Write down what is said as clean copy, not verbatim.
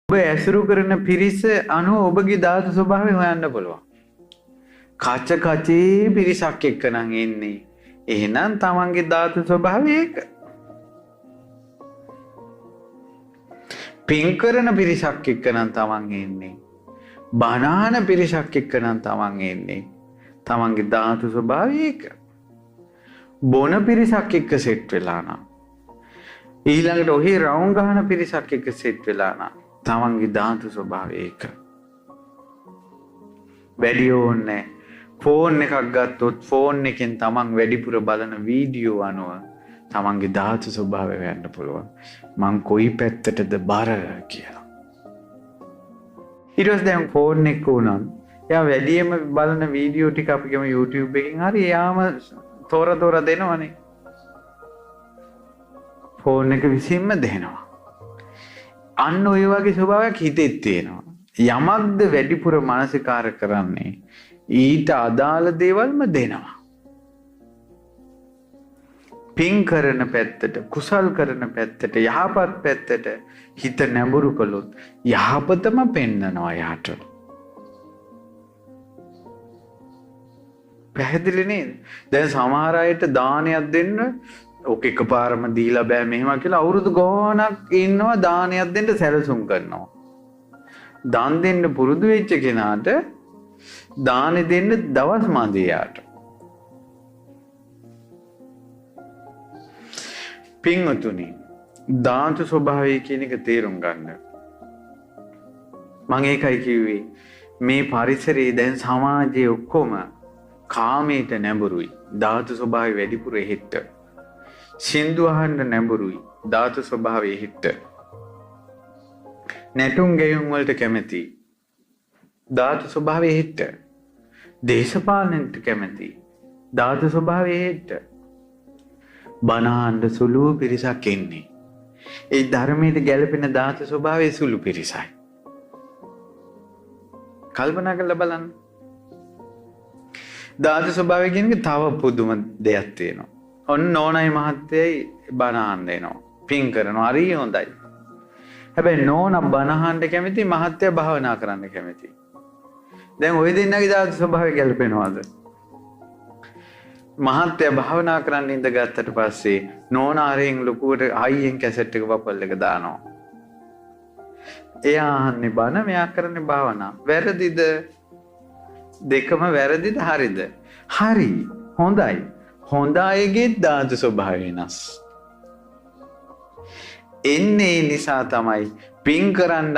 ඔබ ඇසුරු කරන පිරිස අනුව ඔබගේ ධාතු ස්වභාවය හොයන්න පුළුවන්. කච කචේ පිරිසක් එක්ක නම් ඉන්නේ. එහෙනම් තමන්ගේ ධාතු ස්වභාවය ඒක. පින් කරන පිරිසක් එක්ක නම් තමන් ඉන්නේ. බණාන පිරිසක් එක්ක නම් තමන් ඉන්නේ. තමන්ගේ ධාතු ස්වභාවය ඒක. බොන පිරිසක් එක්ක සෙට් වෙලා නම් ඊළඟට ඔහි රවුම් ගහන පිරිසක් එක්ක සෙට් වෙලා නම් තමන්ගේ ධාතු ස්වභාවය ඒක. වැඩි ඕනේ ෆෝන් එකක් ගත්තොත් ෆෝන් එකෙන් තමන් වැඩිපුර බලන වීඩියෝ අනුව තමන්ගේ ධාතු ස්වභාවය හොයන්න පුළුවන්. මං කොයි පැත්තටද බර කියලා. ඊට පස්සේ දැන් ෆෝන් එක උනන් එයා වැඩියෙන්ම බලන වීඩියෝ ටික අපි ගම YouTube එකකින් හරි එයාම තෝර දෙනවනේ. ෆෝන් එක විසින්ම දෙනවා. අන්න ඔය වගේ ස්වභාවයක් හිතෙත් තියෙනවා. යමක්ද වැඩිපුර මානසිකාර කරන්නේ ඊට අදාළ දේවල්ම දෙනවා. පින් කරන පැත්තට, කුසල් කරන පැත්තට, යහපත් පැත්තට හිත නැඹුරු කළොත් යහපතම පෙන්නනවා යාට. පැහැදිලි නේද? දැන් සමහර අයට දානයක් දෙන්න ඔක එකපාරම දීලා බෑ මෙහෙම කියලා අවුරුදු ගාණක් ඉන්නවා දානයක් දෙන්න සැලසුම් කරනවා. දාන දෙන්න පුරුදු වෙච්ච කෙනාට දානෙ දෙන්න දවස් මදි යාට. පින්වතුනි, ධාතු ස්වභාවය කියන එක තේරුම් ගන්න. මම ඒකයි කිව්වේ මේ පරිසරයේ දැන් සමාජයේ ඔක්කොම කාමයට නැඹුරුයි. ධාතු ස්වභාවය වැඩිපුර හිට. සින්දු අහන්න නැඹුරුයි. ධාතු ස්වභාවය හිට. නැටුම් ගෙයුම් වලට කැමති. ධාතු ස්වභාවය හිට. දේශපාලනයට කැමති. ධාතු ස්වභාවය හිට. බණහඬ සුළු පිරිසක් ඉන්නේ. ඒ ධර්මයට ගැළපෙන ධාතු ස්වභාවයේ සුළු පිරිසයි. කල්පනා කරලා බලන්න. ධාතු ස්වභාවය කියන එක තව පුදුම දෙයක් තියෙනවා. ඔන්න නෝනයි මහත්තයයි බණහඬ එනවා. පින් කරනවා. හරි හොඳයි. හැබැයි නෝන බණහඬ කැමති, මහත්තයා භාවනා කරන්න කැමති. දැන් ওই දෙන්නගේ ධාතු ස්වභාවය ගැළපෙනවද? මහත්තයා භාවනා කරන්න ඉඳගත්තට පස්සේ නෝනාරයෙන් ලොකුවට හයියෙන් කැසට් එක වපල් එක දානවා. එයා අහන්නේ බණ, මෙයා කරන්නේ භාවනා. වැරදිද? දෙකම වැරදිද හරිද? හරි. හොඳයි. හොඳ අයගේ ධාතු ස්වභාවය වෙනස්. එන්නේ නිසා තමයි පින් කරන්න